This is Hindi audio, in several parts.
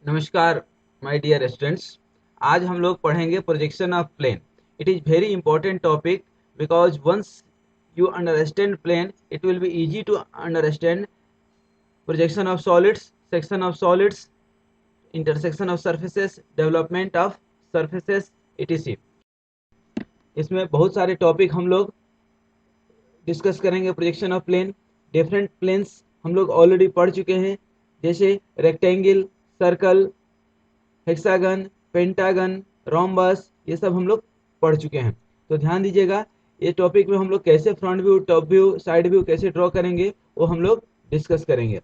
नमस्कार माय डियर स्टूडेंट्स। आज हम लोग पढ़ेंगे projection of plane. It is very important topic because once you understand plane it will be easy to understand projection of solids, section of solids, intersection of surfaces, development of surfaces, etc. इसमें बहुत सारे टॉपिक हम लोग डिस्कस करेंगे। Projection of plane, different planes हम लोग ऑलरेडी पढ़ चुके हैं, जैसे rectangle, circle, hexagon, pentagon, rhombus, ये सब हम लोग पढ़ चुके हैं। तो ध्यान दीजिएगा, ये टॉपिक में हम लोग कैसे front view, top view, side view कैसे ड्रॉ करेंगे वो हम लोग डिस्कस करेंगे।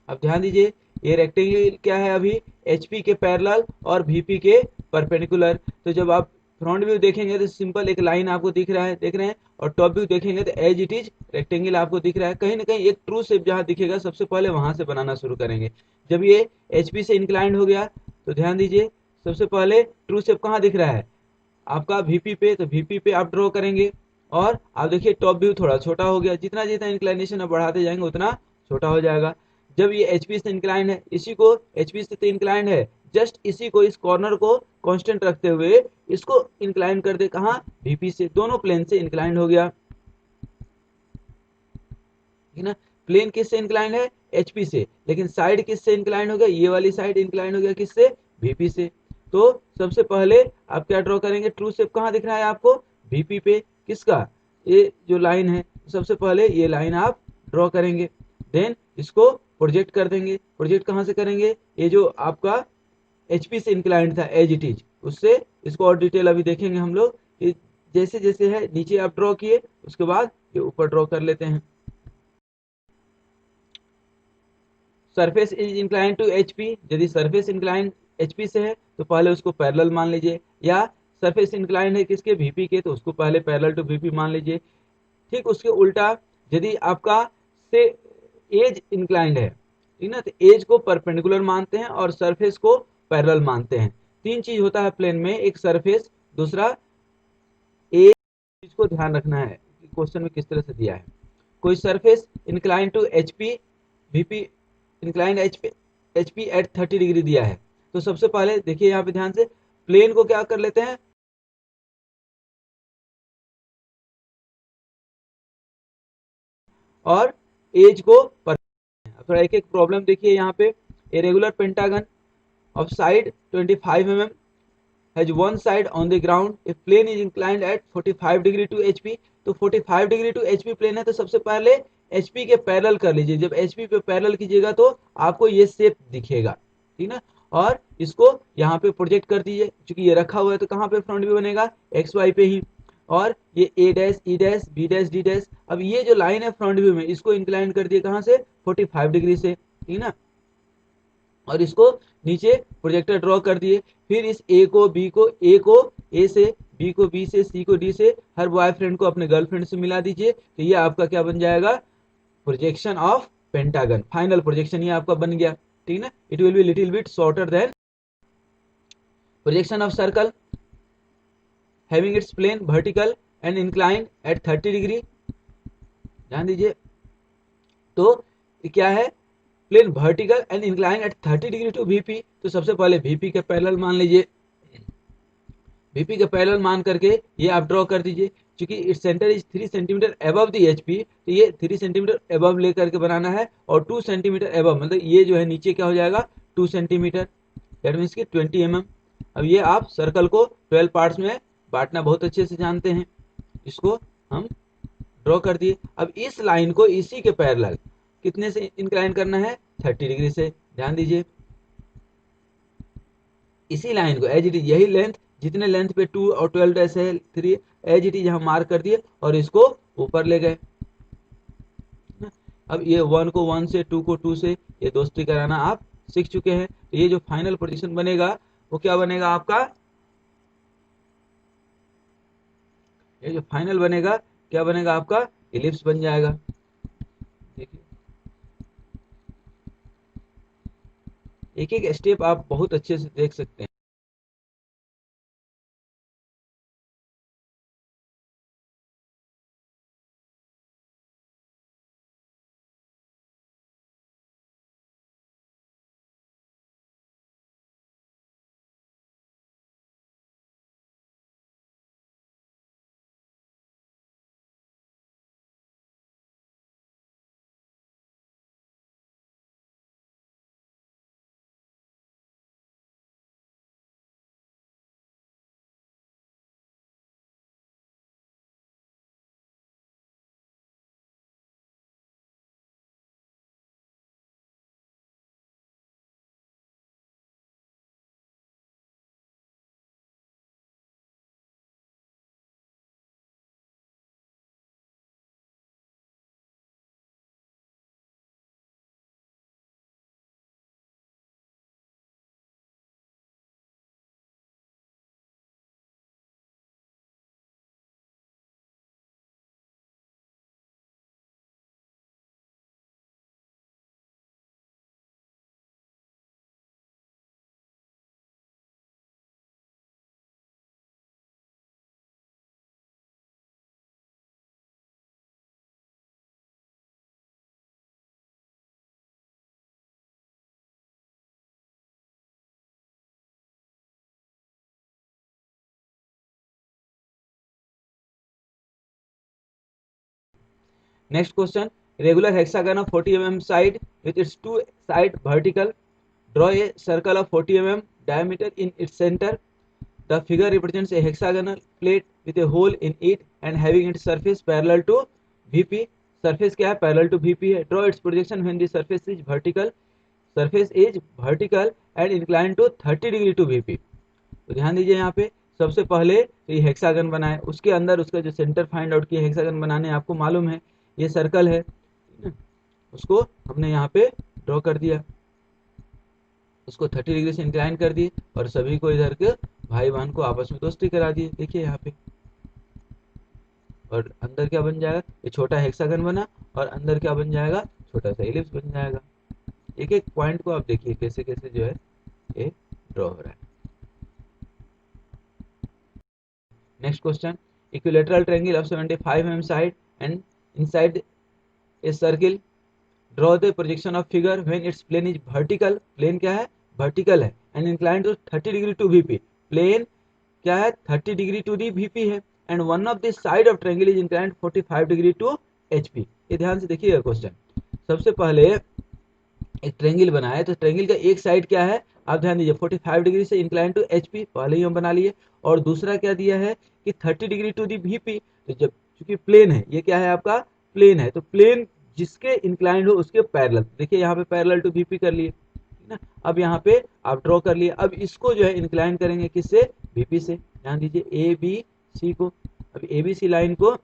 अब ध्यान दीजिए, ये रेक्टेंगल क्या है, अभी एचपी के पैरेलल और वीपी के परपेंडिकुलर। तो जब आप फ्रंट व्यू देखेंगे तो सिंपल एक लाइन आपको दिख रहा है, देख रहे हैं, और टॉप व्यू देखेंगे तो एज इट इज रेक्टेंगल आपको दिख रहा है। कहीं ना कहीं एक ट्रू शेप जहां दिखेगा सबसे पहले वहां से बनाना शुरू करेंगे। जब ये एचपी से इंक्लाइंड हो गया तो ध्यान दीजिए, सबसे पहले ट्रू शेप कहाँ दिख रहा है आपका, वीपी पे। तो वीपी पे आप ड्रॉ करेंगे और आप देखिए टॉप व्यू थोड़ा छोटा हो गया, जितना जितना इंक्लाइनेशन आप बढ़ाते जाएंगे उतना छोटा हो जाएगा। जब ये एचपी से इंक्लाइंड है, इसी को एचपी से तो इंक्लाइंड है, जस्ट इसी को, इस कॉर्नर को कांस्टेंट रखते हुए इसको इंक्लाइन कर दे, कहाँ, वीपी से, दोनों प्लेन से इंक्लाइंड हो गया, ठीक ना। प्लेन किससे इंक्लाइंड है, एचपी से, लेकिन साइड किससे इंक्लाइंड हो गया, ये वाली साइड इंक्लाइंड हो गया किससे, वीपी से। तो सबसे पहले आप क्या ड्रॉ करेंगे, ट्रू शेप कहाँ दिख रहा है आपको, वीपी पे, किसका, ये जो लाइन है, सबसे पहले ये लाइन आप ड्रॉ करेंगे, देन इसको प्रोजेक्ट कर देंगे। प्रोजेक्ट कहाँ से करेंगे, ये जो आपका एचपी से इंक्लाइंड था एज इट इज, उससे इसको और डिटेल अभी देखेंगे हम लोग। ये जैसे जैसे है नीचे आप ड्रॉ किए, उसके बाद ये ऊपर ड्रॉ कर लेते हैं। Surface is incline to HP, यदि सरफेस इंक्लाइन एचपी से है तो पहले उसको पैरेलल मान लीजिए, या सरफेस इंक्लाइन है किसके, वीपी के, तो उसको पहले पैरेलल टू वीपी मान लीजिए। ठीक उसके उल्टा, यदि आपका से एज इंक्लाइंड है, ठीक ना, तो एज को परपेंडिकुलर मानते हैं और सरफेस को पैरेलल मानते हैं। तीन चीज होता है प्लेन में, एक सरफेस, दूसरा एज। चीज को ध्यान रखना है कि क्वेश्चन में किस तरह से दिया है। कोई surface incline to HP, VP inclined HP at 30 degree दिया है, तो सबसे पहले देखिए यहाँ पे ध्यान से, प्लेन को क्या कर लेते हैं, और एज को पर। थोड़ा एक एक प्रॉब्लम देखिए यहाँ पे, a regular pentagon of side 25 mm has one side on the ground, if plane is inclined at 45 degree to HP। तो 45 डिग्री टू एचपी प्लेन है, तो सबसे पहले एचपी के पैरेलल कर लीजिए। जब एचपी पे पैरेलल कीजिएगा तो आपको ये शेप दिखेगा, ठीक ना। और इसको यहाँ पे प्रोजेक्ट कर दीजिए, क्योंकि ये रखा हुआ है तो कहाँ पे फ्रंट व्यू बनेगा, एक्स वाई पे ही। और ये A dash, E dash, B dash, D dash, अब ये जो लाइन है फ्रंट व्यू में, इसको इंक्लाइन कर दिए कहाँ से, 45 डिग्री से, ठीक ना। और इसको नीचे प्रोजेक्टर ड्रॉ कर दिए। फिर इस ए को ए से, बी को बी से, सी को डी से, हर बॉयफ्रेंड को अपने गर्लफ्रेंड से मिला दीजिए, तो ये आपका क्या बन जाएगा, projection of pentagon, final projection ये आपका बन गया, ठीक ना। It will be little bit shorter than projection of circle, having its plane vertical and inclined at 30 degree. ध्यान दीजिए, तो क्या है, plane vertical and incline at 30 degree to VP. तो सबसे पहले वीपी के पैरेलल मान लीजिए, वीपी के पैरेलल मान करके ये आप ड्रॉ कर दीजिए। क्योंकि its centre is 3 centimetre above the HP, तो ये 3 सेंटीमीटर अबव लेकर के बनाना है, और 2 सेंटीमीटर अबव, मतलब ये जो है नीचे क्या हो जाएगा, 2 सेंटीमीटर, दैट मीन्स की 20 mm। अब ये आप सर्कल को 12 पार्ट्स में बांटना बहुत अच्छे से जानते हैं। इसको हम ड्रॉ कर दिए। अब इस लाइन को इसी के पैरेलल कितने से इंक्लाइन करना है, 30 डिग्री से। ध्यान दीजिए, इसी लाइन को एज इट इज, यही लेंथ, जितने लेंथ पे 2 और 12 ऐसे 3, एज इट इज हम मार्क कर दिए और इसको ऊपर ले गए। अब ये 1 को 1 से, 2 को 2 से, ये दोस्ती कराना आप सीख चुके हैं। तो ये जो फाइनल पोजीशन बनेगा वो क्या बनेगा आपका, ये जो फाइनल बनेगा क्या बनेगा आपका, इलिप्स बन जाएगा। देखिए, एक एक स्टेप आप बहुत अच्छे से देख सकते हैं। Next question, regular hexagon of 40 mm side with its two side vertical, draw a circle of 40 mm diameter in its center. The figure represents a hexagonal plate with a hole in it and having its surface parallel to VP. Surface क्या है, parallel to VP है. Draw its projection when the surface is vertical. Surface is vertical and inclined to 30 degree to VP. तो ध्यान दीजिए यहाँ पे सबसे पहले तो ये हेक्सागन बनाए, उसके अंदर उसका जो सेंटर फाइंड आउट किया, हेक्सागन बनाने आपको मालूम है ये सर्कल है, उसको हमने यहाँ पे ड्रॉ कर दिया, उसको 30 डिग्री से इंक्लाइन कर दिए और सभी को इधर के भाई बहन को आपस में दोस्ती करा दिए, देखिए यहाँ पे। और अंदर क्या बन जाएगा, ये छोटा हेक्सागन बना और अंदर क्या बन जाएगा, छोटा सा एलिप्स बन जाएगा। एक एक पॉइंट को आप देखिए कैसे कैसे जो है ये ड्रॉ हो रहा है। Next question, equilateral triangle of 75 mm side and inside a circle, draw the projection of figure when its plane is vertical, plane क्या है, वर्टिकल है, and inclined to 30 degree to VP, plane क्या है, 30 डिग्री टू दी वीपी है, and one of the side of triangle is inclined 45 degree to HP. ये ध्यान से देखिएगा क्वेश्चन, सबसे पहले एक ट्रायंगल बनाया है तो ट्रायंगल का एक साइड क्या है, आप ध्यान दीजिए 45 डिग्री से इंक्लाइन टू एचपी, पहले ही हम बना लिए, और दूसरा क्या दिया है कि 30 डिग्री टू दी वीपी। तो जब चूंकि प्लेन है, ये क्या है आपका प्लेन है, तो प्लेन जिसके इंक्लाइंड हो उसके पैरेलल, देखिए यहाँ पे पैरेलल टू वीपी कर लिए ना। अब यहाँ पे आप ड्रॉ कर लिए, अब इसको जो है इंक्लाइन करेंगे किससे, वीपी से। ध्यान दीजिए ए बी सी को, अब ए बी सी लाइन को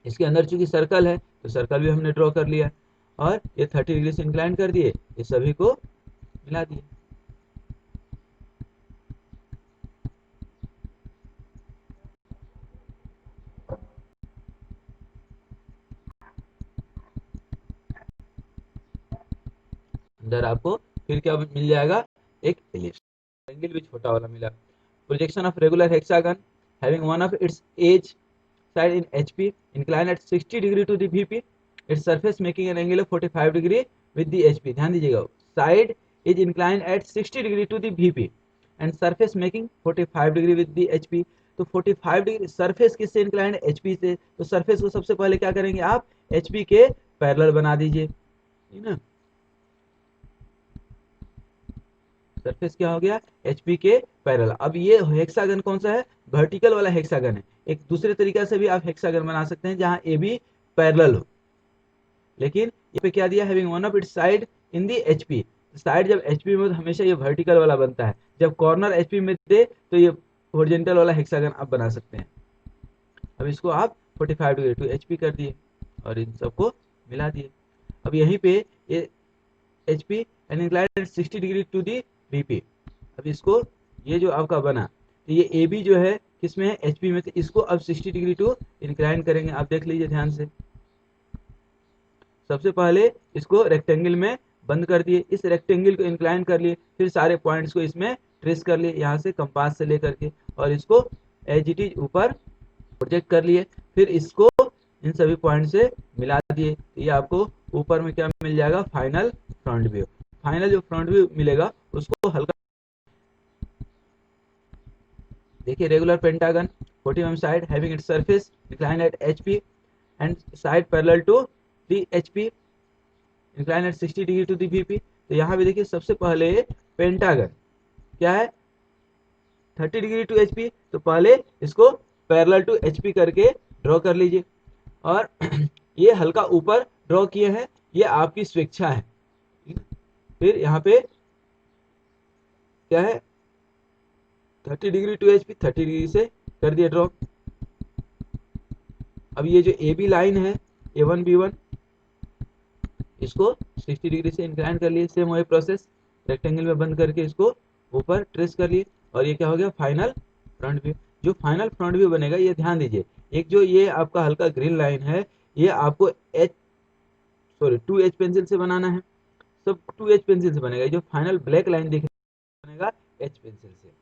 इसके अंदर चूंकि सर्कल है तो सर्कल भी हमने ड्रॉ कर लिया और ये 30 डिग्री से इंक्लाइन कर दिए, ये सभी को मिला दिए। अंदर आपको फिर क्या मिल जाएगा, एक एलिप्स, ट्रायंगल भी छोटा वाला मिला। Projection of regular hexagon having one of its edge side in HP inclined at 60 degree to the VP, its surface making an angle of 45 degree with the HP। ध्यान दीजिएगा, side is inclined at 60 degree to the VP and surface making 45 degree with the HP। तो 45 डिग्री सरफेस किससे इंक्लाइंड है, एचपी से, तो सरफेस को सबसे पहले क्या करेंगे आप, एचपी के पैरेलल बना दीजिए, ठीक ना। सरफेस क्या हो गया, एचपी के पैरेलल। अब ये हेक्सागन कौन सा है, वर्टिकल वाला हेक्सागन है। एक दूसरे तरीका से भी आप हेक्सागन बना सकते हैं जहां ए बी पैरेलल हो, लेकिन ये पे क्या दिया, having one of it's side in the HP, side जब एचपी में तो हमेशा ये वर्टिकल वाला बनता है, जब कॉर्नर एचपी में दे तो ये हॉरिजॉन्टल वाला हेक्सागन आप बना सकते हैं। अब इसको आप 45 डिग्री टू एचपी कर दिए और इन सबको मिला दिए। अब यहीं पे ये HP and inclined 60 degree to the VP. अब इसको ये जो आपका बना, तो ये ए बी जो है किसमें है, एचपी में, तो इसको अब 60 डिग्री टू इंक्लाइन करेंगे। आप देख लीजिए ध्यान से, सबसे पहले इसको रेक्टेंगल में बंद कर दिए, इस रेक्टेंगल को इंक्लाइन कर लिए, फिर सारे पॉइंट्स को इसमें ट्रेस कर लिए यहाँ से कंपास से लेकर के, और इसको एज इट इज ऊपर प्रोजेक्ट कर लिए, फिर इसको इन सभी पॉइंट से मिला दिए। ये आपको ऊपर में क्या मिल जाएगा, फाइनल फ्रंट व्यू। फाइनल जो फ्रंट व्यू मिलेगा उसको हल्का देखिए, regular pentagon 40 mm side having its surface inclined at HP and side parallel to the HP inclined at 60 degree to the VP. तो यहाँ भी देखिए सबसे पहले पेंटागन क्या है, 30 डिग्री टू एचपी, तो पहले इसको पैरेलल टू एचपी करके ड्रॉ कर लीजिए, और ये हल्का ऊपर ड्रॉ किए हैं, ये आपकी स्वेच्छा है। फिर यहाँ पे क्या है, 30 डिग्री टू एचपी, 30 डिग्री से कर दिया ड्रॉ। अब ये जो ए बी लाइन है A1 B1, इसको 60 डिग्री से इंक्लाइन कर लिए, सेम वही प्रोसेस, रेक्टेंगल में बंद करके इसको ऊपर ट्रेस कर लिए, और ये क्या हो गया, फाइनल फ्रंट व्यू। जो फाइनल फ्रंट व्यू बनेगा, ये ध्यान दीजिए, एक जो ये आपका हल्का ग्रीन लाइन है, ये आपको 2H पेंसिल से बनाना है, सब 2H पेंसिल से बनेगा। जो फाइनल ब्लैक लाइन दिख बनेगा H पेंसिल से।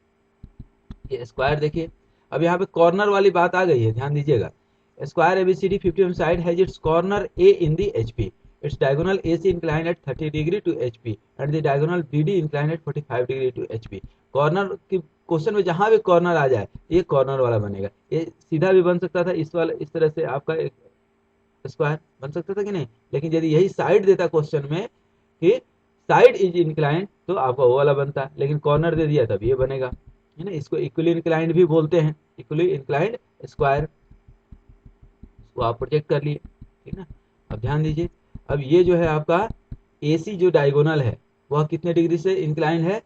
ये स्क्वायर देखिए, अब यहाँ पे कॉर्नर वाली बात आ गई है, ध्यान दीजिएगा। Square ABCD 50 mm side has its corner A in the HP. Its diagonal AC inclined at 30 degree to HP and the diagonal BD inclined at 45 degree to HP. Corner की क्वेश्चन में जहां भी कॉर्नर आ जाए, ये कॉर्नर वाला बनेगा। ये सीधा भी बन सकता था, इस वाला इस तरह से आपका एक स्क्वायर बन सकता था कि नहीं, लेकिन यदि यही साइड देता क्वेश्चन में कि साइड इज इंक्लाइंड तो आपका वो वाला बनता, लेकिन कॉर्नर दे दिया तब ये बनेगा, है ना। इसको इक्वली इंक्लाइंड भी बोलते हैं, इक्वली इंक्लाइंड स्क्वायर, इसको आप प्रोजेक्ट कर लिए, ठीक ना। अब ध्यान दीजिए, अब ये जो है आपका AC जो डायगोनल है वह कितने डिग्री से इंक्लाइंड है,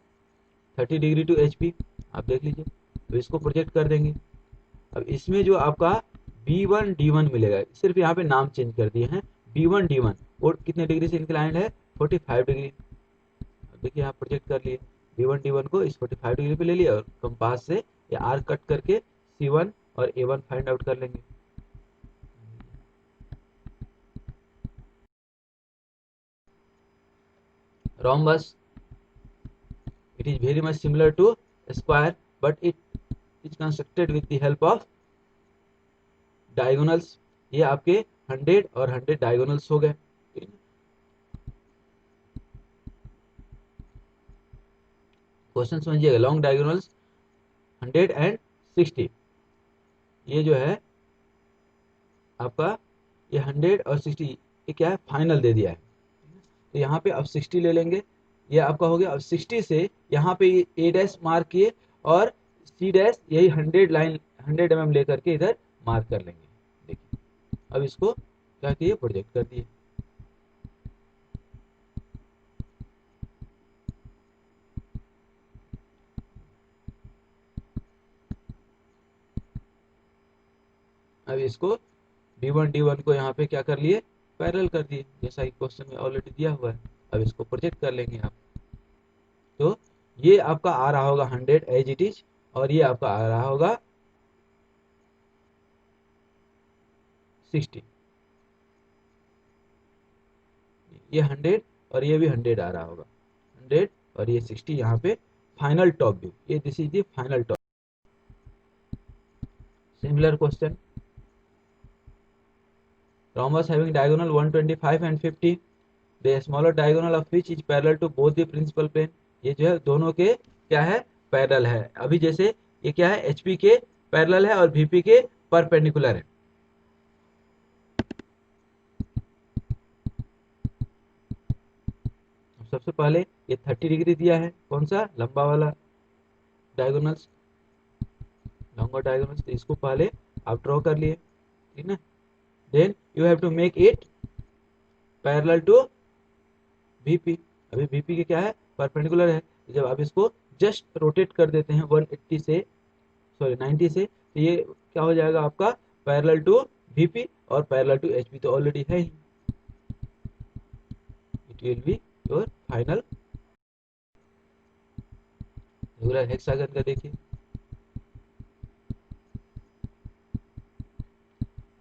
30 डिग्री टू HP, आप देख लीजिए। तो इसको प्रोजेक्ट कर देंगे। अब इसमें जो आपका B1 D1 मिलेगा, सिर्फ यहाँ पे नाम चेंज कर दिए हैं, B1 D1 और कितने डिग्री से इंक्लाइंड है, 45 डिग्री। अब देखिए यहाँ प्रोजेक्ट कर लिए, B1 D1 को इस 45 डिग्री पे ले लिया और कंपास से या आर्क कट करके C1 और A1 फाइंड आउट कर लेंगे। rhombus, it is very much similar to a square but it is constructed with the help of diagonals। ये आपके 100 और 100 diagonals हो गए। क्वेश्चन समझिएगा, लॉन्ग डायगोनल्स 100 एंड 60, ये जो है आपका ये 100 और 60 ये क्या है, फाइनल दे दिया है। तो यहाँ पे अब 60 ले लेंगे, ये आपका हो गया। अब 60 से यहाँ पे A डैश मार्क किए और C डैश यही 100 लाइन 100 mm लेकर के इधर मार्क कर लेंगे। देखिए अब इसको क्या किए, प्रोजेक्ट कर दिए। अब इसको B1 D1 को यहाँ पे क्या कर लिए, पैरेलल कर दिए, जैसा कि क्वेश्चन में ऑलरेडी दिया हुआ है। अब इसको प्रोजेक्ट कर लेंगे आप, तो ये आपका आ रहा होगा 100 एज इट इज, और ये आपका आ रहा होगा 60, ये 100 और ये भी 100 आ रहा होगा, 100 और ये 60 यहाँ पे फाइनल टॉप व्यू, ये this is the final top. Similar question, rhombus having diagonal 125 and 50, the smaller diagonal of which is parallel to both the principal plane। ये जो है दोनों के क्या है, पैरेलल है। अभी जैसे ये क्या है, HP के पैरेलल है और VP के परपेंडिकुलर है। सबसे पहले ये 30 डिग्री दिया है, कौन सा, लंबा वाला डायगोनल्स, लॉन्गर डायगोनल्स, तो इसको पहले आप ड्रॉ कर लिए, ठीक ना। Then you have to make it parallel to VP। अभी VP के क्या है, परपेंडिकुलर है। जब आप इसको जस्ट रोटेट कर देते हैं 180 से, सॉरी 90 से, तो ये क्या हो जाएगा आपका, पैरेलल टू VP और पैरेलल टू HP तो ऑलरेडी है ही। It will be your final regular hexagon का। देखिए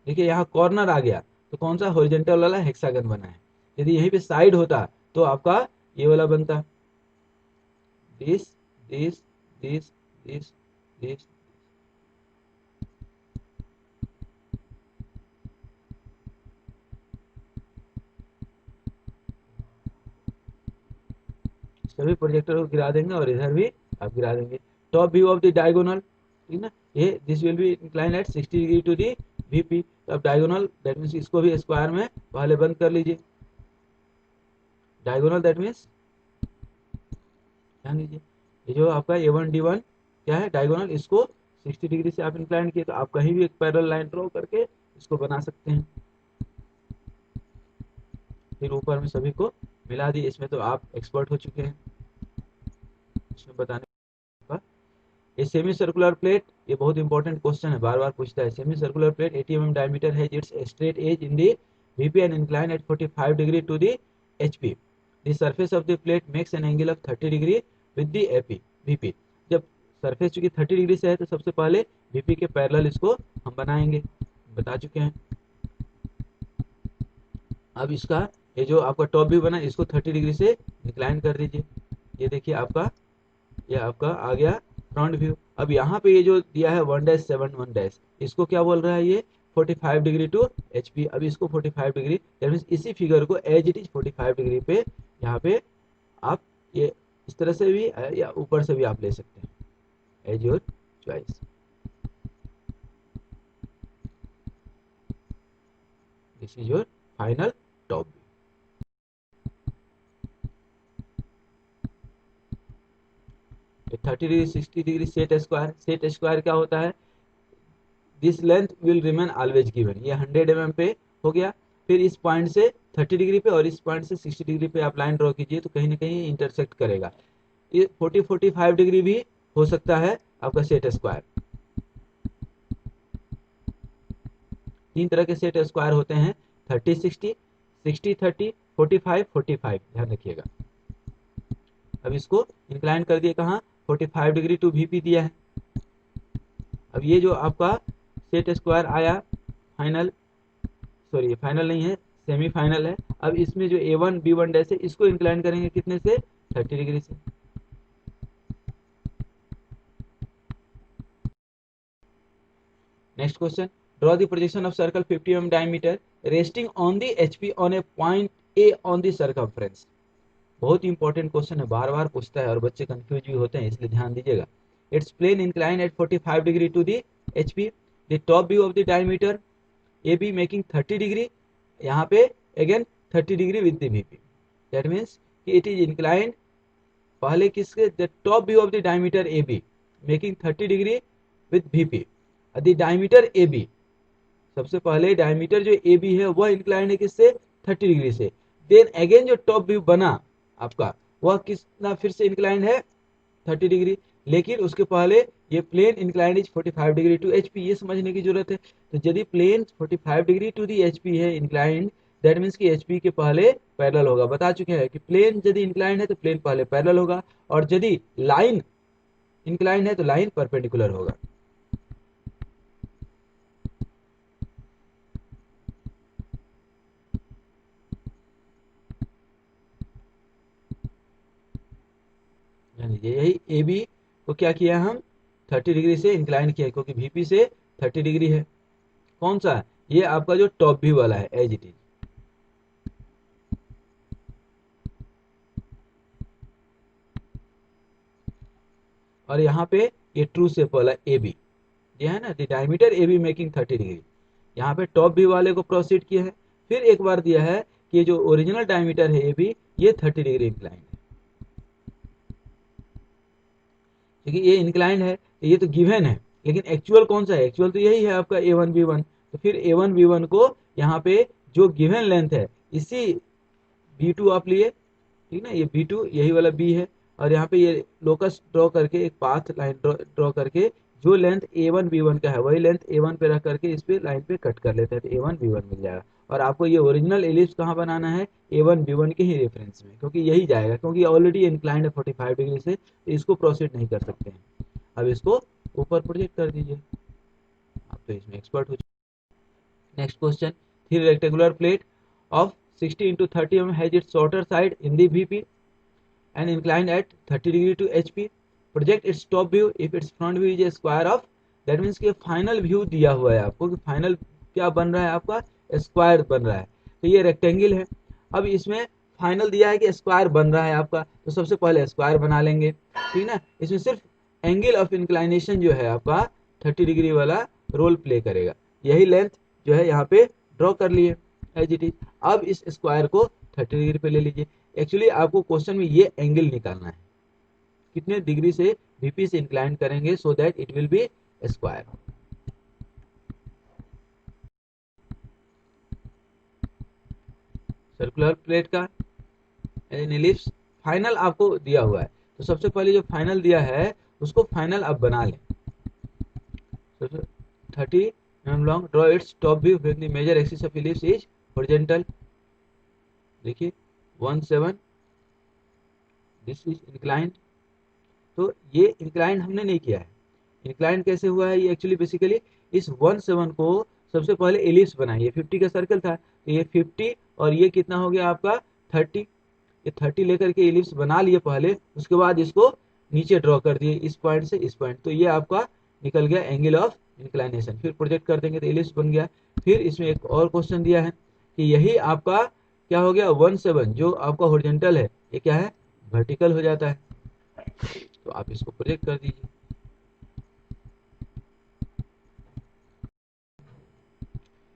देखिए यहाँ कॉर्नर आ गया तो कौन सा, हॉरिजॉन्टल वाला हेक्सागन बना है। यदि यहीं पे साइड होता तो आपका ये वाला बनता, this this this this this. सभी प्रोजेक्टर को गिरा देंगे और इधर भी आप गिरा देंगे। Top view of the diagonal, ठीक ना, ये this will be incline at 60 degree to the VP। तो अब डायगोनल दैट मीन्स इसको भी स्क्वायर में पहले बंद कर लीजिए, डायगोनल दैट मीन्स ध्यान दीजिए, ये जो आपका A1 D1 क्या है, डायगोनल, इसको 60 डिग्री से आप इंक्लाइन किए तो आप कहीं भी एक पैरेलल लाइन ड्रॉ करके इसको बना सकते हैं। फिर ऊपर में सभी को मिला दिए, इसमें तो आप एक्सपर्ट हो चुके हैं इसमें बताने का। ये सेमी सर्कुलर प्लेट, ये बहुत इंपॉर्टेंट क्वेश्चन है, बार बार पूछता है। Semi circular plate 80 mm diameter है, it's straight edge in the VP and incline at 45 degree to the HP। The surface of the plate makes an angle of 30 degree with the VP। जब सरफेस चूंकि 30 डिग्री से है तो सबसे पहले VP के पैरेलल इसको हम बनाएंगे, बता चुके हैं। अब इसका ये जो आपका टॉप व्यू बना इसको 30 डिग्री से इंक्लाइन कर दीजिए। ये देखिए आपका, ये आपका आ गया फ्रंट व्यू। अब यहाँ पे ये जो दिया है 1-7 इसको क्या बोल रहा है, ये 45 डिग्री टू HP। अब इसको 45 डिग्री, दैट मीन्स इसी फिगर को एज इट इज 45 डिग्री पे यहाँ पे आप ये इस तरह से भी या ऊपर से भी आप ले सकते हैं, as your choice. This is your final top view. A 30 degree 60 degree set square क्या होता है, this length will remain always given, ये 100 mm पे हो गया। फिर इस पॉइंट से 30 डिग्री पे और इस पॉइंट से 60 डिग्री पे आप लाइन ड्रॉ कीजिए तो कहीं ना कहीं इंटरसेक्ट करेगा। ये 40-45 डिग्री भी हो सकता है आपका सेट स्क्वायर। तीन तरह के सेट स्क्वायर होते हैं, 30-60, 60-30, 45-45, ध्यान रखिएगा। अब इसको इंक्लाइन कर दिए कहाँ, 45 डिग्री टू VP दिया है। अब ये जो आपका सेट स्क्वायर आया फाइनल, सॉरी फाइनल नहीं है, सेमी फाइनल है। अब इसमें जो A1 B1 डैश है इसको इंक्लाइन करेंगे कितने से, 30 डिग्री से। Next question, draw the projection of circle 50 mm diameter resting on the HP on A point A on the circumference. बहुत इंपॉर्टेंट क्वेश्चन है, बार बार पूछता है और बच्चे कंफ्यूज भी होते हैं, इसलिए ध्यान दीजिएगा। It's plane incline at 45 degree to the HP, the top view of the diameter AB making 30 degree, यहाँ पे again 30 degree with the VP, that means कि इट इज इंक्लाइंड पहले किसके, the top view of the diameter AB making 30 degree with VP, the diameter AB, सबसे पहले डायमीटर जो AB है वह इंक्लाइंड है किससे, 30 डिग्री से। देन अगेन जो टॉप व्यू बना आपका वह कितना फिर से इंक्लाइंड है, 30 डिग्री, लेकिन उसके पहले ये plane inclined is 45 degree to HP, ये समझने की जरूरत है। तो यदि plane 45 degree to the HP है इंक्लाइंड, दैट मीन्स कि HP के पहले पैरेलल होगा। बता चुके हैं कि प्लेन यदि इंक्लाइंड है तो प्लेन पहले पैरेलल होगा, और यदि लाइन इंक्लाइंड है तो लाइन परपेंडिकुलर होगा। यही AB को क्या किया हम, 30 डिग्री से इंक्लाइन किया, क्योंकि VP से 30 डिग्री है। कौन सा, ये आपका जो टॉप व्यू वाला है एज इट इज। और यहाँ पे ये ट्रू शेप वाला AB, ये है ना, डायमीटर AB मेकिंग 30 डिग्री, यहाँ पे टॉप व्यू वाले को प्रोसीड किया है। फिर एक बार दिया है कि ये जो ओरिजिनल डायमीटर है AB ये 30 डिग्री इंक्लाइंड है, क्योंकि ये इंक्लाइंड है ये तो गिवन है, लेकिन एक्चुअल कौन सा है, एक्चुअल तो यही है आपका A1 B1। तो फिर A1 B1 को यहाँ पे जो गिवन लेंथ है इसी B2 आप लिए, ठीक ना, ये B2 यही वाला B है, और यहाँ पे ये लोकस ड्रॉ करके एक पाथ लाइन ड्रॉ करके जो लेंथ A1 B1 का है वही लेंथ A1 पे रख करके इस पे लाइन पे कट कर लेते हैं, तो A1 B1 मिल जाएगा। और आपको ये ओरिजिनल एलिप्स कहाँ बनाना है, A1 B1 के ही रेफरेंस में, क्योंकि यही जाएगा, क्योंकि ऑलरेडी इंक्लाइंड है 45 डिग्री से, तो इसको प्रोसीड नहीं कर सकते हैं। अब इसको ऊपर प्रोजेक्ट कर दीजिए, आप तो इसमें एक्सपर्ट हो चुके। Next question, three rectangular plate of 60 into 30 mm has its shorter side in the VP and inclined at 30 degree to HP. Project its top view if its front view is a square of, that means कि फाइनल व्यू दिया हुआ है आपको कि फाइनल क्या बन रहा है आपका, स्क्वायर बन रहा है। तो ये रेक्टेंगल है, अब इसमें फाइनल दिया है कि स्क्वायर बन रहा है आपका, तो सबसे पहले स्क्वायर बना लेंगे, ठीक ना। इसमें सिर्फ एंगल ऑफ इंक्लाइनेशन जो है आपका 30 डिग्री वाला रोल प्ले करेगा। यही लेंथ जो है यहाँ पे ड्रॉ कर लिए एज इट इज। अब इस स्क्वायर को 30 डिग्री पे ले लीजिए। एक्चुअली आपको क्वेश्चन में ये एंगल निकालना है, कितने डिग्री से VP से इंक्लाइन करेंगे so that it will B square. Circular plate का एलिप्स फाइनल आपको दिया हुआ है, तो सबसे पहले जो फाइनल दिया है उसको फाइनल आप बना लें। 30 mm long, draw its top view when the major axis of ellipse is horizontal। देखिए 17, दिस इज इंक्लाइंड, तो ये इंक्लाइंड हमने नहीं किया है। इंक्लाइंड कैसे हुआ है, ये एक्चुअली बेसिकली इस 17 को सबसे पहले एलिप्स बनाइए, 50 का सर्कल था तो ये 50 और ये कितना हो गया आपका 30, ये 30 लेकर के एलिप्स बना लिए पहले, उसके बाद इसको नीचे ड्रॉ कर दिए इस पॉइंट से इस पॉइंट, तो ये आपका निकल गया एंगल ऑफ इंक्लाइनेशन। फिर प्रोजेक्ट कर देंगे तो एलिप्स बन गया। फिर इसमें एक और क्वेश्चन दिया है कि यही आपका क्या हो गया 17 जो आपका हॉरिजॉन्टल है ये क्या है, वर्टिकल हो जाता है, तो आप इसको प्रोजेक्ट कर दीजिए।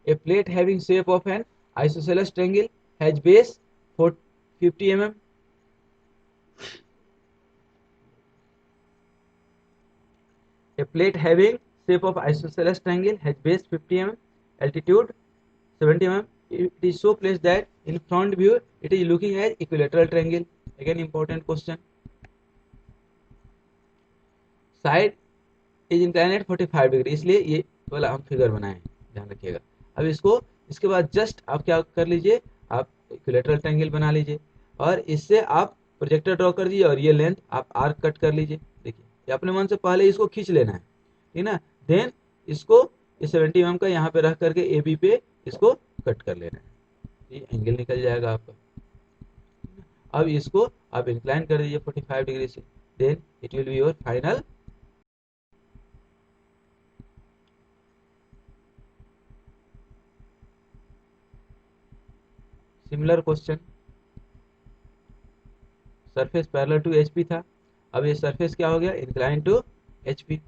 A plate having shape of an Isosceles triangle has base 50 mm. A plate having shape of isosceles triangle has base 50 mm, altitude 70 mm. It is so placed that in front view it is looking as equilateral triangle. Again important question. Side is inclined at 45 degree, इसलिए ये वाला हम फिगर बनाए, ध्यान रखिएगा। अब इसको इसके बाद जस्ट आप क्या कर लीजिए, आप इक्विलेटरल ट्रायंगल बना लीजिए और इससे आप प्रोजेक्टर ड्रॉ कर दीजिए और ये लेंथ आप आर्क कट कर लीजिए। देखिए ये अपने मन से पहले इसको खींच लेना है, ठीक ना। देन इसको ये 70 mm का यहाँ पे रख करके ए बी पे इसको कट कर लेना है, ये एंगल निकल जाएगा आपका। अब इसको आप इंक्लाइन कर दीजिए 45 डिग्री से, then it will be your final. Similar question, surface parallel to HP था, अब ये सरफेस क्या हो गया, इंक्लाइन टू एचपी।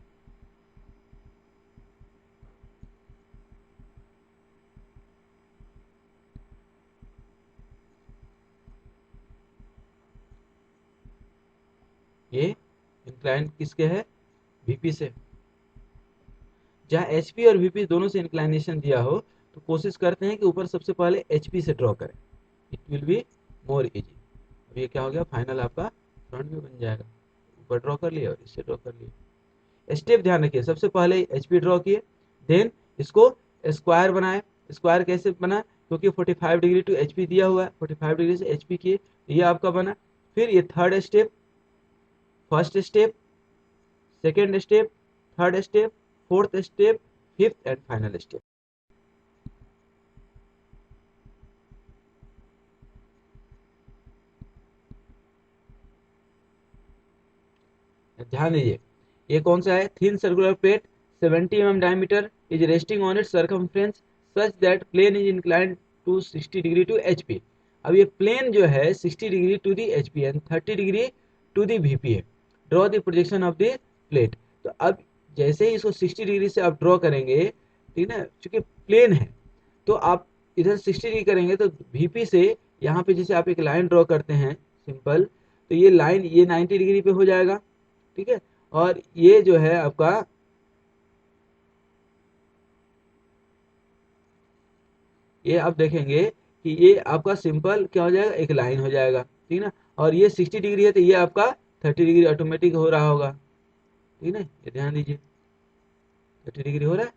ये इंक्लाइन किसके है, वीपी से। जहाँ एचपी और वीपी दोनों से इंक्लाइनेशन दिया हो तो कोशिश करते हैं कि ऊपर सबसे पहले एचपी से ड्रॉ करें, it will be more easy. अब ये क्या हो गया, फाइनल आपका फ्रंट व्यू बन जाएगा। ऊपर ड्रॉ कर लिया और इससे ड्रॉ कर लिया। स्टेप ध्यान रखिए, सबसे पहले एचपी ड्रॉ किए, देन इसको स्क्वायर बनाए। स्क्वायर कैसे बना, क्योंकि 45 डिग्री टू एचपी दिया हुआ है, 45 डिग्री से एचपी किए, ये आपका बना। फिर ये third step, first step, second step, third step, fourth step, fifth and final step. ध्यान दीजिए, ये कौन सा है, thin circular plate 70 mm diameter is resting on its circumference such that plane is inclined to 60 degree to HP. अब ये प्लेन जो है 60 degree to the HP and 30 degree to the VP है। Draw the projection of the plate. तो अब जैसे ही इसको 60 डिग्री से आप ड्रॉ करेंगे, ठीक है ना, चूंकि प्लेन है तो आप इधर 60 डिग्री करेंगे तो वीपी से यहाँ पे जैसे आप एक लाइन ड्रॉ करते हैं सिंपल, तो ये लाइन ये 90 डिग्री पे हो जाएगा, ठीक है। और ये जो है आपका ये आप देखेंगे कि ये आपका सिंपल क्या हो जाएगा, एक लाइन हो जाएगा, ठीक ना। और ये 60 डिग्री है तो ये आपका 30 डिग्री ऑटोमेटिक हो रहा होगा, ठीक ना। ये ध्यान दीजिए 30 डिग्री हो रहा है,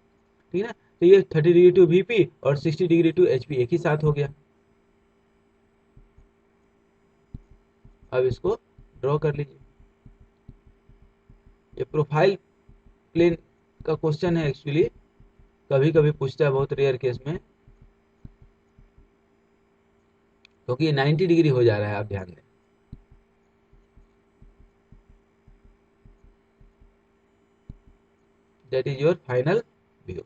ठीक ना। तो ये 30 डिग्री टू वीपी और 60 डिग्री टू एचपी एक ही साथ हो गया। अब इसको ड्रॉ कर लीजिए। ये प्रोफाइल प्लेन का क्वेश्चन है एक्चुअली, कभी कभी पूछता है, बहुत रेयर केस में, क्योंकि ये 90 डिग्री हो जा रहा है, आप ध्यान दें। That is your final view.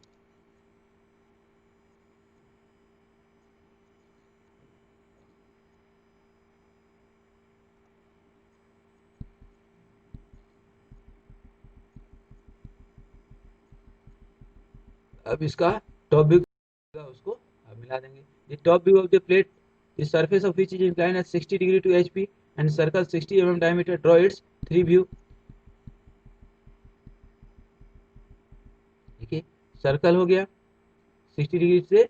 अब इसका टॉप व्यू उसको आप मिला देंगे। The top view of the plate, the surface of which is inclined at 60 degree to HP and circle 60 mm diameter, draw its three view. देखिए सर्कल हो गया 60 डिग्री से,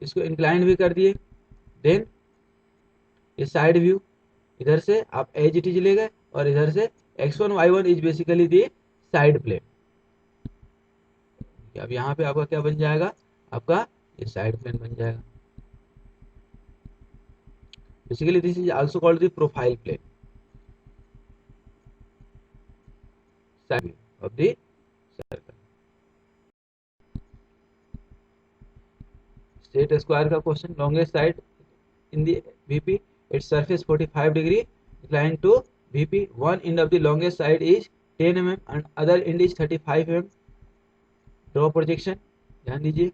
इसको इंक्लाइंड भी कर दिए। देन ये साइड व्यू, इधर से आप एज इट इज ले गए और इधर से x1 y1 is basically the side plane. अब यहाँ पे आपका क्या बन जाएगा, आपका ये साइड प्लेन बन जाएगा। Basically this is also called the profile plane, side view of the circle. Straight square का question, longest side in the VP, its surface 45 degree inclined to VP. One end of the longest side is 10 mm and other end is 35 mm. Draw projection, ध्यान दीजिए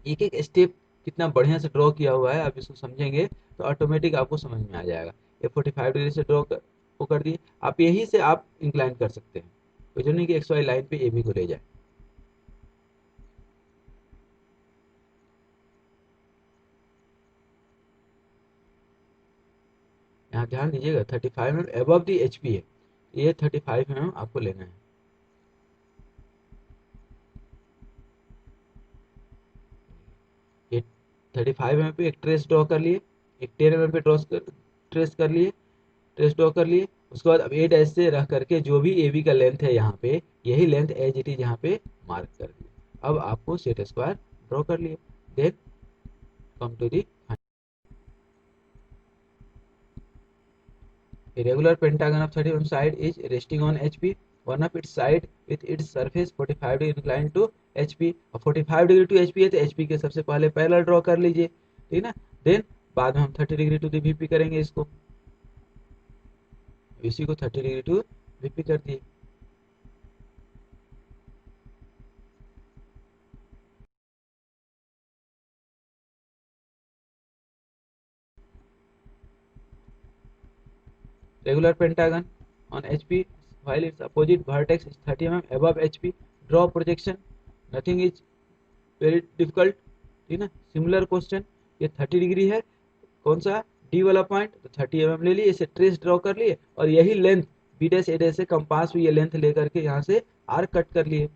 एक एक स्टेप कितना बढ़िया से ड्रॉ किया हुआ है, आप इसको समझेंगे तो ऑटोमेटिक आपको समझ में आ जाएगा। ये 45 डिग्री से ड्रॉ कर दिए, आप यही से आप इंक्लाइन कर सकते हैं, कोई जो नहीं कि एक्स वाई लाइन पे ए बी को ले जाए। यहाँ ध्यान दीजिएगा 35 mm अबव दी HP है, ये 35 mm आपको लेना है। ये 35 mm पे एक ट्रेस ड्रॉ कर लिए, एक 10 mm पे ट्रेस कर लिए, ट्रेस ड्रॉ कर लिए। उसके बाद अब ए डैश से रह करके जो भी ए बी का लेंथ है यहाँ पे, यही लेंथ एज इट इज यहाँ पे मार्क कर दिए। अब आपको सेट स्क्वायर ड्रॉ कर लिए। Then come to the irregular pentagon of 30 mm side is resting on HP. One of its side with its surface 45 degree inclined to HP। और 45 डिग्री टू HP है तो HP के सबसे पहले पैरेलल ड्रॉ कर लीजिए, ठीक है ना। देन बाद में हम 30 डिग्री टू दी VP करेंगे, इसको इसी को 30 डिग्री टू VP कर दिए। Regular pentagon on HP while its opposite vertex is 30 mm above HP. Draw projection, nothing is very difficult, ठीक है ना। सिमिलर क्वेश्चन, ये 30 डिग्री है, कौन सा डी वाला पॉइंट, तो 30 mm ले लिए, इसे ट्रेस ड्रॉ कर लिए और यही लेंथ बी डैश ए डैश से कंपास हुई ये लेंथ लेकर के यहाँ से आर कट कर लिए।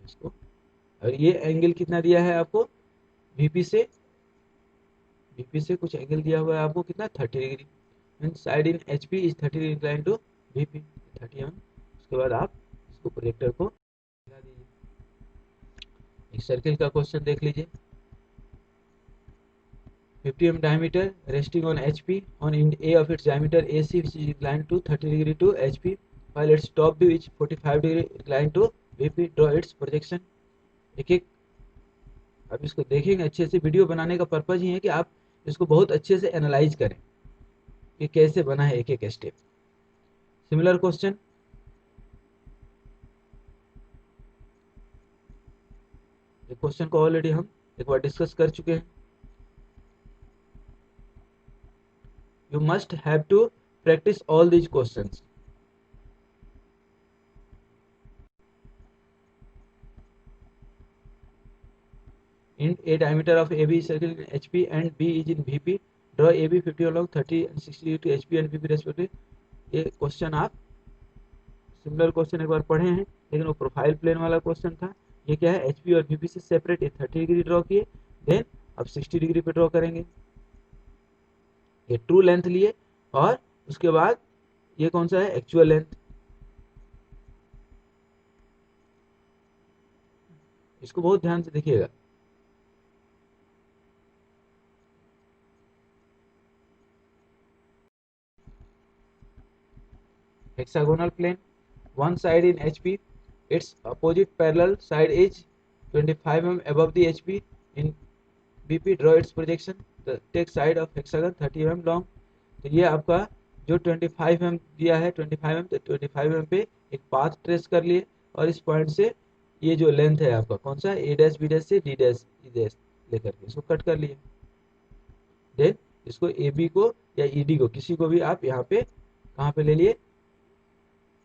इसको और ये एंगल कितना दिया है आपको, VP से कुछ एंगल दिया हुआ है आपको, कितना 30 degree. Means side in HP is 30 degree incline to VP 30 mm। उसके बाद आप इसको प्रोजेक्टर को लगा दीजिए। एक सर्किल का क्वेश्चन देख लीजिए। 50 mm diameter resting on HP on end A of its diameter AC which is inclined to 30 degree to HP while its top view is 45 degree inclined to VP। Draw its projection। एक एक अब इसको देखेंगे अच्छे से। वीडियो बनाने का पर्पज ही है कि आप इसको बहुत अच्छे से एनालाइज करें कि कैसे बना है एक एक स्टेप। सिमिलर क्वेश्चन, क्वेश्चन को ऑलरेडी हम एक बार डिस्कस कर चुके हैं। You must have to practice all these questions। In a diameter of AB is circle in HP and B is in VP। Draw AB 50 along 30 and 60 to HP and VP respectively। ये क्वेश्चन आप सिमिलर क्वेश्चन एक बार पढ़े हैं, लेकिन वो प्रोफाइल प्लेन वाला क्वेश्चन था। ये क्या है, HP और VP से सेपरेट 30 डिग्री ड्रॉ किए, देन अब 60 डिग्री पे ड्रॉ करेंगे। ये ट्रू लेंथ लिए और उसके बाद ये कौन सा है, एक्चुअल लेंथ। इसको बहुत ध्यान से देखिएगा। Hexagonal plane, one side in HP, its opposite parallel side is 25 mm above the HP in BP। Draw its projection। The take side of hexagon 30 mm long। तो ये आपका जो 25 mm दिया है, 25 mm, तो 25 mm पे एक पाथ ट्रेस कर लिए और इस पॉइंट से ये जो लेंथ है आपका कौन सा, ए डैश बी डैश से डी डैश ई डैश लेकर के इसको कट कर लिए। देन इसको ए बी को या ई डी को किसी को भी आप यहाँ पे कहाँ पे ले लिए,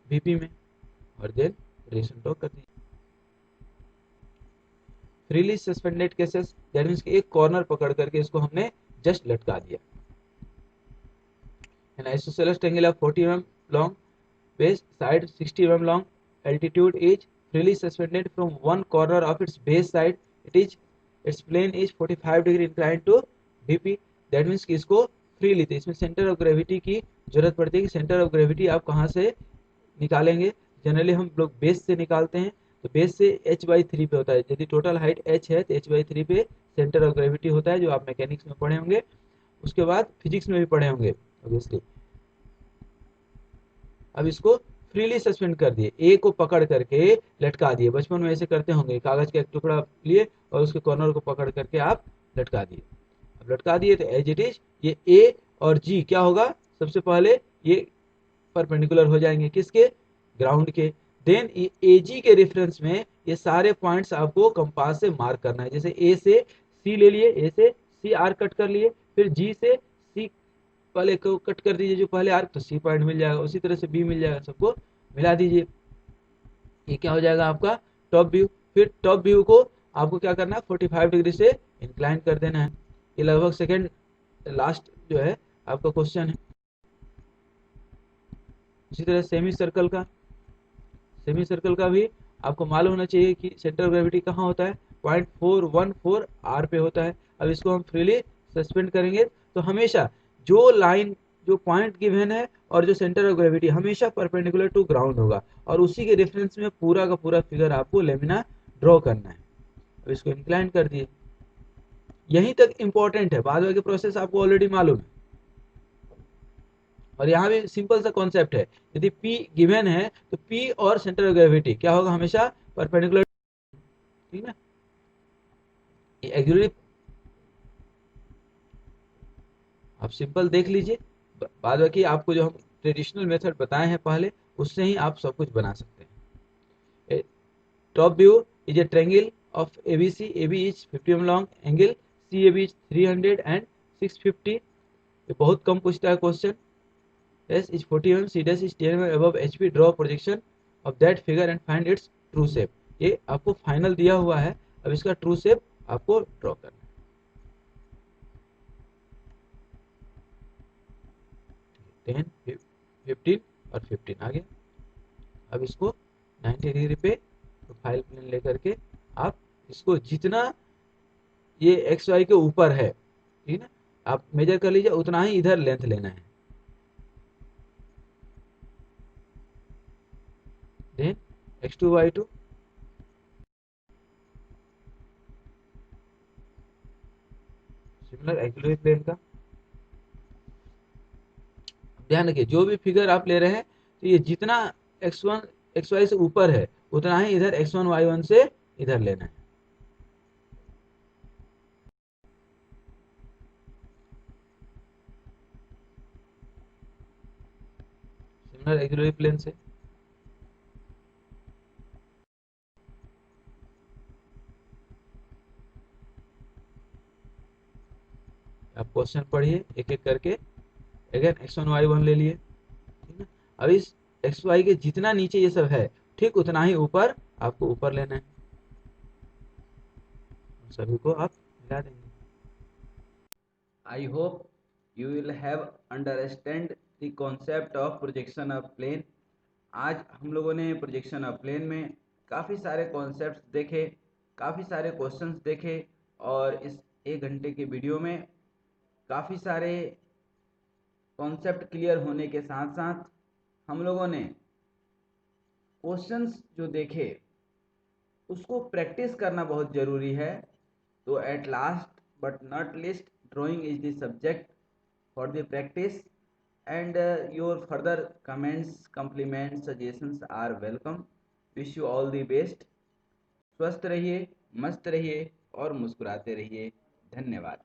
VP में, और देन रेशन ड्रॉ कर दीजिए। Freely suspended cases, that means एक कॉर्नर पकड़ करके इसको हमने जस्ट लटका दिया। An isosceles triangle of 40 mm long, base side 60 mm long, altitude is freely suspended from one corner of its base side। its plane is 45 degree inclined to VP। That means कि इसको फ्रीली, तो इसमें सेंटर ऑफ ग्रेविटी की जरूरत पड़ती है कि सेंटर ऑफ ग्रेविटी आप कहाँ से निकालेंगे। जनरली हम लोग बेस से निकालते हैं, तो बेस से h/3 पे होता है। यदि टोटल हाइट h है तो h/3 पे सेंटर ऑफ ग्रेविटी होता है, जो आप मैकेनिक्स में पढ़े होंगे, उसके बाद फिजिक्स में भी पढ़े होंगे ऑब्वियसली। अब इसको फ्रीली सस्पेंड कर दिए, ए को पकड़ करके लटका दिए। बचपन में ऐसे करते होंगे, कागज का एक टुकड़ा लिए और उसके कॉर्नर को पकड़ करके आप लटका दिए। अब लटका दिए तो एज इट इज ये ए और जी क्या होगा, सबसे पहले ये परपेंडिकुलर हो जाएंगे किसके, ग्राउंड के। देन ए जी के रेफरेंस में ये सारे पॉइंट्स आपको कंपास से मार्क करना है। जैसे ए से सी ले लिए, ए से सी आर्क कट कर लिए, फिर जी से सी पहले को कट कर दीजिए जो पहले आर्क, तो सी पॉइंट मिल जाएगा। उसी तरह से बी मिल जाएगा, सबको मिला दीजिए। ये क्या हो जाएगा आपका टॉप व्यू। फिर टॉप व्यू को आपको क्या करना है, 45 डिग्री से इंक्लाइन कर देना है। ये लगभग सेकेंड लास्ट जो है आपका क्वेश्चन है। इसी तरह सेमी सर्कल का भी आपको मालूम होना चाहिए कि सेंटर ऑफ ग्रेविटी कहाँ होता है, 0.414 आर पे होता है। अब इसको हम फ्रीली सस्पेंड करेंगे तो हमेशा जो लाइन, जो पॉइंट गिवन है और जो सेंटर ऑफ ग्रेविटी हमेशा परपेंडिकुलर टू ग्राउंड होगा, और उसी के रेफरेंस में पूरा का पूरा फिगर आपको लेमिना ड्रॉ करना है। अब इसको इंक्लाइन कर दिए, यहीं तक इंपॉर्टेंट है, बाद में प्रोसेस आपको ऑलरेडी मालूम है। और यहाँ भी सिंपल सा कॉन्सेप्ट है, यदि P गिवन है तो P और सेंटर ऑफ ग्रेविटी क्या होगा, हमेशा परपेंडिकुलर, ठीक है। एक्चुअली आप सिंपल देख लीजिए, बाद बाकी आपको जो हम ट्रेडिशनल मेथड बताए हैं पहले, उससे ही आप सब कुछ बना सकते हैं। Top view is a triangle of ABC, AB is 50 mm long, angle CAB is 300 and 650। ये बहुत कम पूछता है question. S is 40 mm, C dash is 10 mm above HP, draw projection of that figure and find its true shape। ये आपको फाइनल दिया हुआ है, अब इसका ट्रू शेप आपको ड्रॉ करना है। 10, 15 और 15 आ गया। अब इसको 90 डिग्री पे प्रोफाइल प्लेन लेकर के आप इसको जितना ये एक्स वाई के ऊपर है, ठीक है ना, आप मेजर कर लीजिए, उतना ही इधर लेंथ लेना है। Then x2 y2 similar axillary plane का ध्यान रखिए, जो भी फिगर आप ले रहे हैं तो ये जितना x1 xy से ऊपर है उतना ही इधर x1 y1 से इधर लेना है। सिमिलर एक्सिलरी प्लेन से आप क्वेश्चन पढ़िए एक एक करके। अगेन x1 y1 ले लिए, ठीक है। अब इस एक्स वाई के जितना नीचे ये सब है, ठीक उतना ही ऊपर आपको ऊपर लेना है। सभी को आप मिला देंगे। I hope you will have understand the concept of projection of plane. आज हम लोगों ने प्रोजेक्शन ऑफ प्लेन में काफ़ी सारे कॉन्सेप्ट्स देखे, काफ़ी सारे क्वेश्चंस देखे, और इस 1 घंटे के वीडियो में काफ़ी सारे कॉन्सेप्ट क्लियर होने के साथ साथ हम लोगों ने क्वेश्चंस जो देखे उसको प्रैक्टिस करना बहुत ज़रूरी है। तो at last but not least, drawing is the subject for the practice, and your further comments, compliments, suggestions are welcome. Wish you all the best. स्वस्थ रहिए, मस्त रहिए और मुस्कुराते रहिए। धन्यवाद।